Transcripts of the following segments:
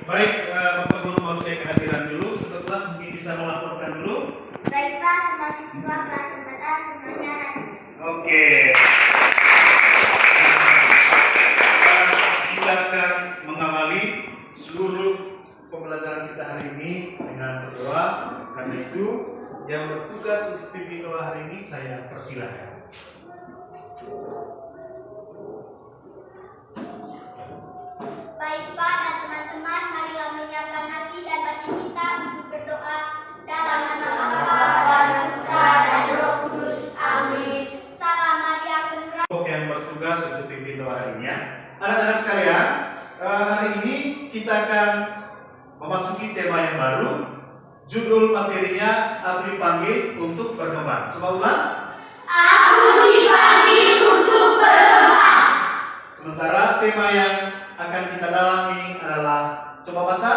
Baik, Bapak Guru mau saya kehadiran dulu. Untuk kelas mungkin bisa melaporkan dulu. Baik Pak, semua siswa kelas 4A semuanya hadir. Oke. Silakan mengawali seluruh pembelajaran kita hari ini dengan berdoa. Karena itu yang bertugas untuk pimpin doa hari ini saya persilakan. Baik Pak dan teman-teman, marilah menyiapkan hati dan batin kita untuk berdoa dalam nama Bapa dan Putra dan Roh Kudus. Amin. Salam Maria penuh rahmat. Yang bertugas untuk pimpin doa hari ini ya. Anak-anak sekalian, hari ini kita akan memasuki tema yang baru. Judul materinya Aku dipanggil untuk berkembang. Coba ulang. Aku dipanggil untuk berkembang. Sementara tema yang akan kita dalami adalah, coba baca.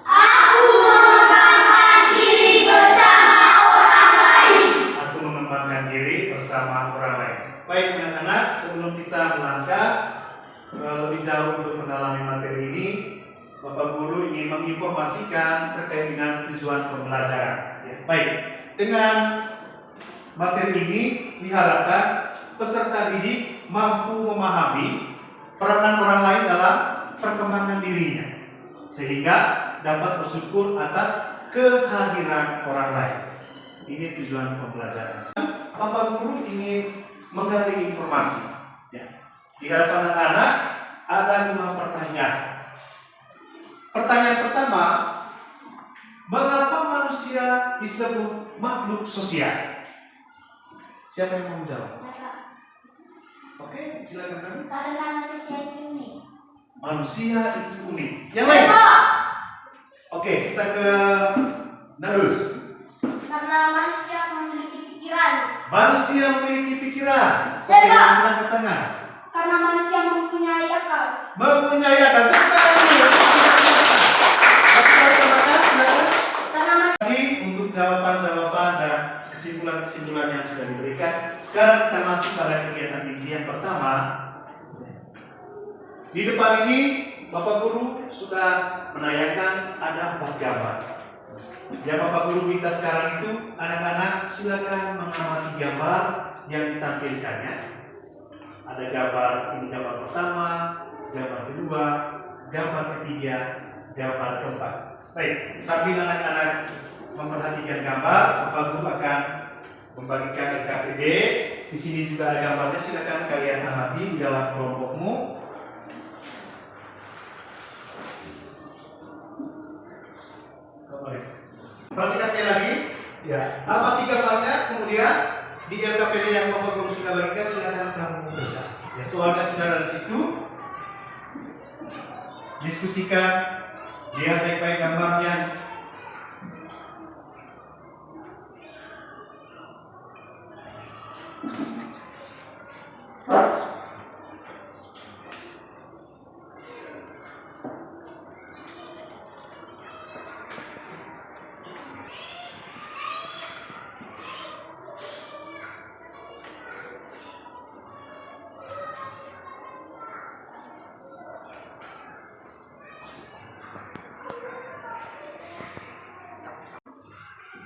Aku mengembangkan diri bersama orang lain. Aku mengembangkan diri bersama orang lain. Baik anak-anak, sebelum kita melangkah lebih jauh untuk mendalami materi ini, Bapak Guru ingin menginformasikan terkait dengan tujuan pembelajaran. Ya. Baik, dengan materi ini diharapkan peserta didik mampu memahami peranan orang lain dalam perkembangan dirinya, sehingga dapat bersyukur atas kehadiran orang lain. Ini tujuan pembelajaran. Bapak Guru ingin menggali informasi. Ya. Diharapkan anak-anak ada 2 pertanyaan. Pertanyaan pertama, mengapa manusia disebut makhluk sosial? Siapa yang mau menjawab? Oke, silakan kami. Karena manusia itu unik. Manusia itu unik. Yang lain? Oke, kita ke Nalus. Karena manusia memiliki pikiran. Manusia memiliki pikiran. Oke, Saya, Pak. yang sebelah ke tengah. Karena manusia mempunyai akal. Mempunyai akal. Tepuk tangan dulu. Terima kasih untuk jawaban-jawaban dan kesimpulan-kesimpulan yang sudah diberikan. Sekarang kita masuk pada kegiatan inti yang pertama. Di depan ini Bapak Guru sudah menayangkan ada 4 gambar. Yang Bapak Guru minta sekarang itu anak-anak silakan mengamati gambar yang ditampilkannya. Ada gambar, ini gambar pertama, gambar kedua, gambar ketiga, gambar keempat. Baik, sambil anak-anak memperhatikan gambar, Bapak Guru akan membagikan LKPD. Di sini juga ada gambarnya, silakan kalian amati di dalam kelompokmu. Perhatikan sekali lagi. Ya, amati gambarnya, kemudian di LKPD yang Bapak Guru sudah bagikan, silakan kamu baca. Ya, soalnya sudah ada di situ. Diskusikan, lihat baik-baik gambarnya.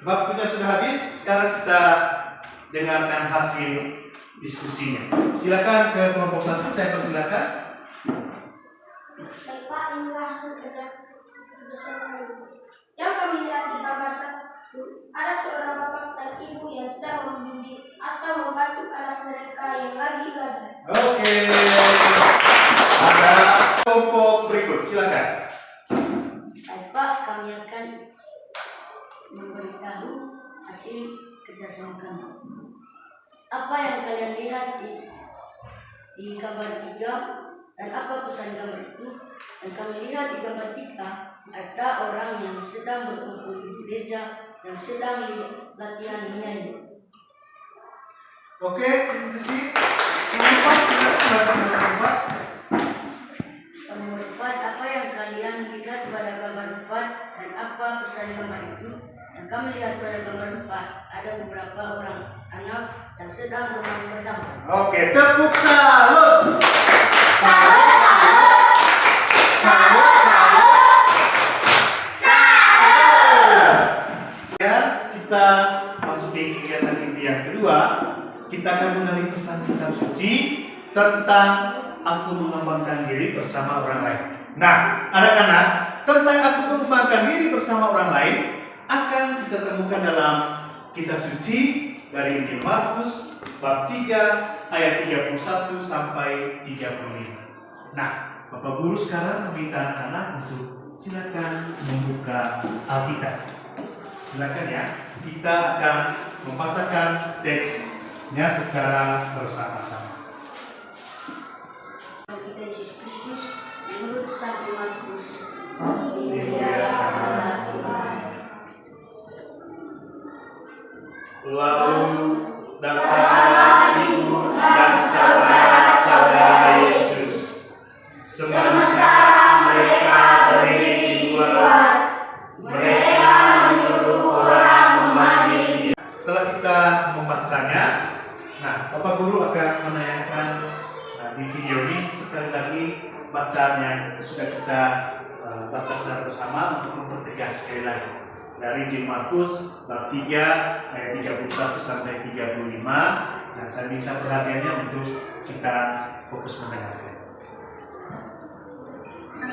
Waktunya sudah habis, sekarang kita dengarkan hasil diskusinya. Silakan ke kelompok 1, saya persilakan. Baik Pak, inilah hasil kerjasama yang kami lihat di gambar 1. Ada seorang bapak dan ibu yang sedang membimbing atau membantu anak mereka yang lagi belajar. Oke. Ada kelompok berikut, silakan. Baik Pak, kami akan memberitahu hasil kerjasama kami. Apa yang kalian lihat di gambar 3 dan apa pesan gambar itu? Dan kami lihat di gambar 3 ada orang yang sedang berkumpul di gereja yang sedang latihan menyanyi. Oke, terima kasih. Kelompok silakan. Nomor 4, apa yang kalian lihat pada gambar 4 dan apa pesan gambar itu? Dan kami lihat pada gambar 4 ada beberapa orang anak yang sedang bermain bersama. Oke, tepuk salut. Salut, salut. Salut, salut. tentang aku mengembangkan diri bersama orang lain. Nah, anak-anak, tentang aku mengembangkan diri bersama orang lain akan kita temukan dalam kitab suci dari Injil Markus bab 3 ayat 31 sampai 35. Nah, Bapak Guru sekarang meminta anak-anak untuk silakan membuka Alkitab. Silakan ya, kita akan membacakan teksnya secara bersama-sama. Kita Yesus Kristus menurut Santo Markus. Lalu datanglah ibu dan saudara-saudara Yesus. Sementara mereka berdiri di luar, mereka menyuruh orang memanggil dia. Setelah kita membacanya, nah Bapak Guru akan menayangkan di video ini sekali lagi bacaan yang sudah kita baca secara bersama untuk mempertegas sekali lagi dari Injil Markus bab 3 ayat 31 sampai 35. Nah, saya minta perhatiannya untuk kita fokus mendengarkan.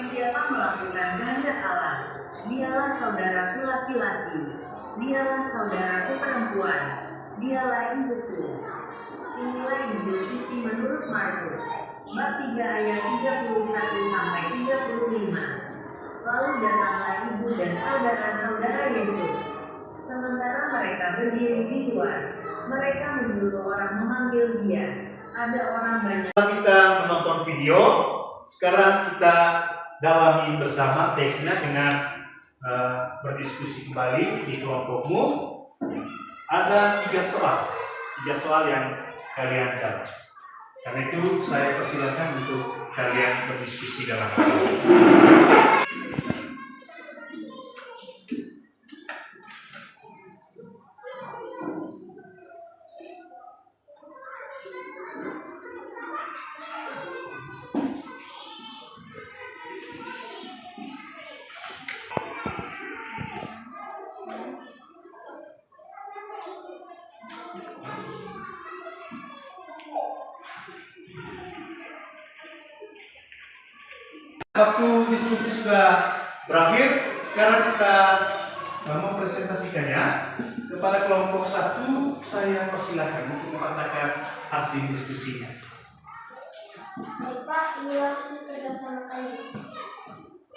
Siapa melakukan kehendak Allah, dialah saudaraku laki-laki, dialah saudaraku perempuan, dialah ibuku. Inilah Injil suci menurut Markus, bab 3 ayat 31 sampai 35. Lalu datanglah ibu dan saudara-saudara Yesus. Sementara mereka berdiri di luar, mereka menyuruh orang memanggil dia. Ada orang banyak. Setelah kita menonton video, sekarang kita dalami bersama teksnya dengan berdiskusi kembali di kelompokmu. Ada 3 soal yang kalian jawab. Karena itu saya persilakan untuk kalian berdiskusi dalam hal ini. Waktu diskusi sudah berakhir, sekarang kita mempresentasikannya kepada kelompok 1. Saya persilakan untuk membacakan hasil diskusinya. Baik Pak, inilah hasil kerjasama kami.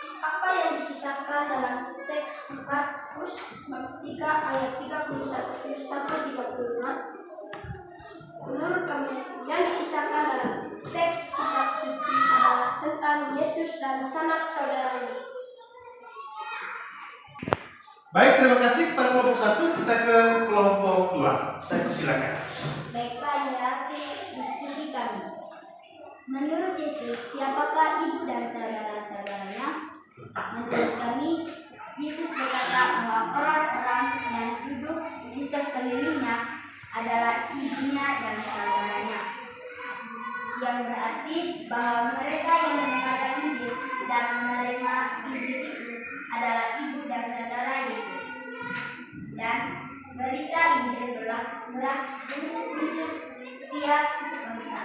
Apa yang dikisahkan dalam teks Markus bab 3 ayat 31 sampai 35? Menurut kami, yang dikisahkan dalam teks kitab suci adalah tentang Yesus dan sanak saudaranya. Baik, terima kasih kepada kelompok 1. Kita ke kelompok 2. Saya persilakan. Baik Pak, inilah hasil diskusi kami. Menurut Yesus, siapakah ibu dan saudara-saudaranya? Menurut kami, Yesus berkata bahwa orang-orang yang duduk di sekelilingnya adalah ibunya dan saudaranya, yang berarti bahwa mereka yang mendengarkan Injil dan menerima Injil itu adalah ibu dan saudara Yesus. Dan berita Injil berlaku untuk setiap bangsa.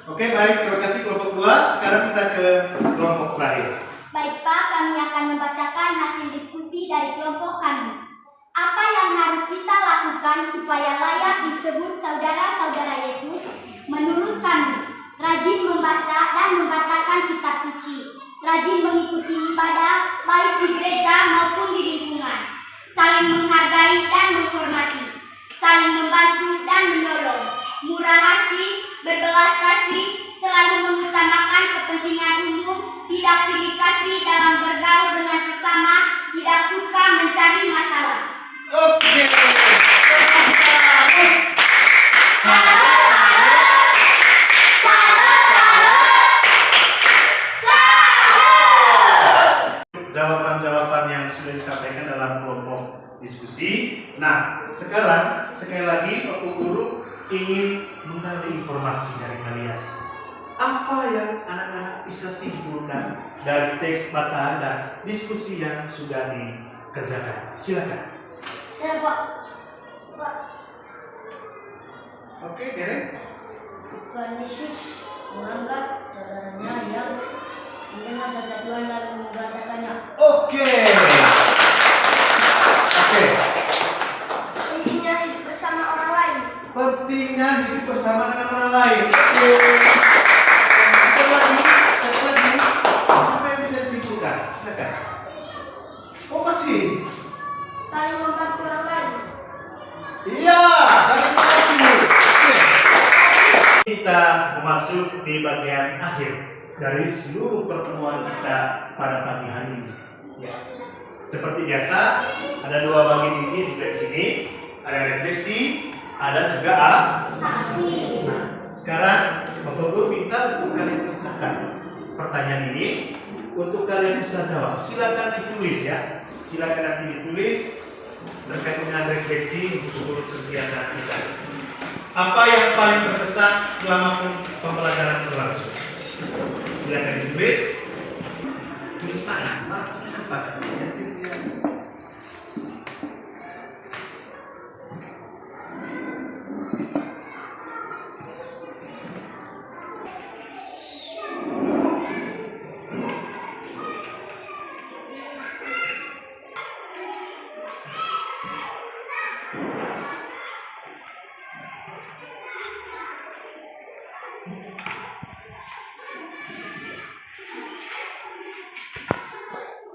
Oke, baik, terima kasih kelompok 2. Sekarang kita ke kelompok terakhir. Baik Pak, kami akan membacakan hasil diskusi dari kelompok kami. Apa yang harus kita lakukan supaya layak disebut saudara-saudara Yesus? Menurut kami, rajin membaca dan membacakan kitab suci, rajin mengikuti ibadah baik di gereja maupun di lingkungan, saling menghargai dan menghormati, saling membantu dan menolong, murah hati, berbelas kasih, selalu mengutamakan kepentingan umum, tidak pilih kasih dalam bergaul dengan sesama, tidak suka mencari masalah. Oke. Jawaban-jawaban yang sudah disampaikan dalam kelompok diskusi. Nah, sekarang sekali lagi Bapak Guru ingin menggali informasi dari kalian. Apa yang anak-anak bisa simpulkan dari teks bacaan dan diskusi yang sudah dikerjakan? Silakan. Saya Pak. Oke, Derek. Tuhan Yesus menganggap saudaranya yang mendengar sabda Tuhan lalu mengatakannya. Oke. Oke. Pentingnya hidup bersama orang lain. Pentingnya hidup bersama dengan orang lain. Oke. Satu lagi. Apa yang bisa disimpulkan? Silakan. Oh, masih. Saling membantu orang lain. Iya, saling membantu. Oke. Kita memasuki di bagian akhir dari seluruh pertemuan kita pada pagi hari ini. Ya. Seperti biasa, ada dua bagian ini di sini. Ada refleksi, ada juga Aksi. Nah, sekarang Bapak Guru minta untuk kalian pecahkan pertanyaan ini untuk kalian bisa jawab. Silakan ditulis ya. Silakan nanti ditulis terkait dengan refleksi untuk seluruh kegiatan kita. Apa yang paling berkesan selama pembelajaran berlangsung? Silakan ditulis. Tulis mana? Tulis apa?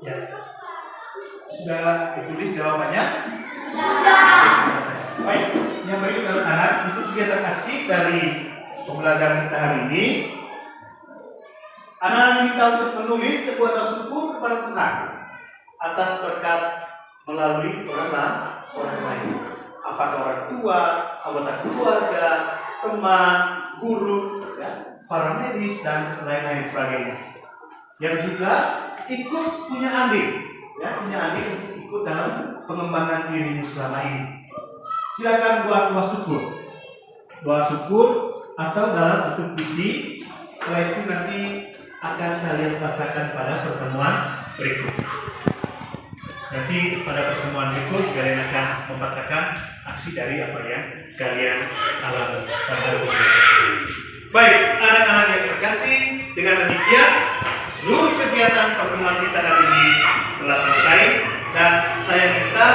Ya. Sudah ditulis jawabannya? Sudah. Baik, yang berikut anak-anak untuk kegiatan aksi dari pembelajaran kita hari ini. Anak-anak diminta untuk menulis sebuah doa syukur kepada Tuhan atas berkat melalui orang lain. Apakah orang tua, anggota keluarga, teman, guru, ya, para medis dan lain-lain sebagainya. Yang juga ikut punya andil, ya, punya andil untuk ikut dalam pengembangan dirimu selama ini. Silakan buat doa syukur atau dalam bentuk puisi. Setelah itu nanti akan kalian bacakan pada pertemuan berikut. Nanti pada pertemuan berikut kalian akan membacakan aksi dari apa yang kalian alami pada pembelajaran. Baik, anak-anak yang terkasih, dengan demikian seluruh kegiatan pertemuan kita hari ini telah selesai dan saya minta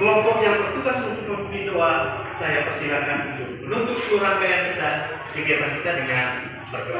kelompok yang bertugas untuk memimpin doa, saya persilakan untuk menutup seluruh rangkaian kita kegiatan kita dengan berdoa.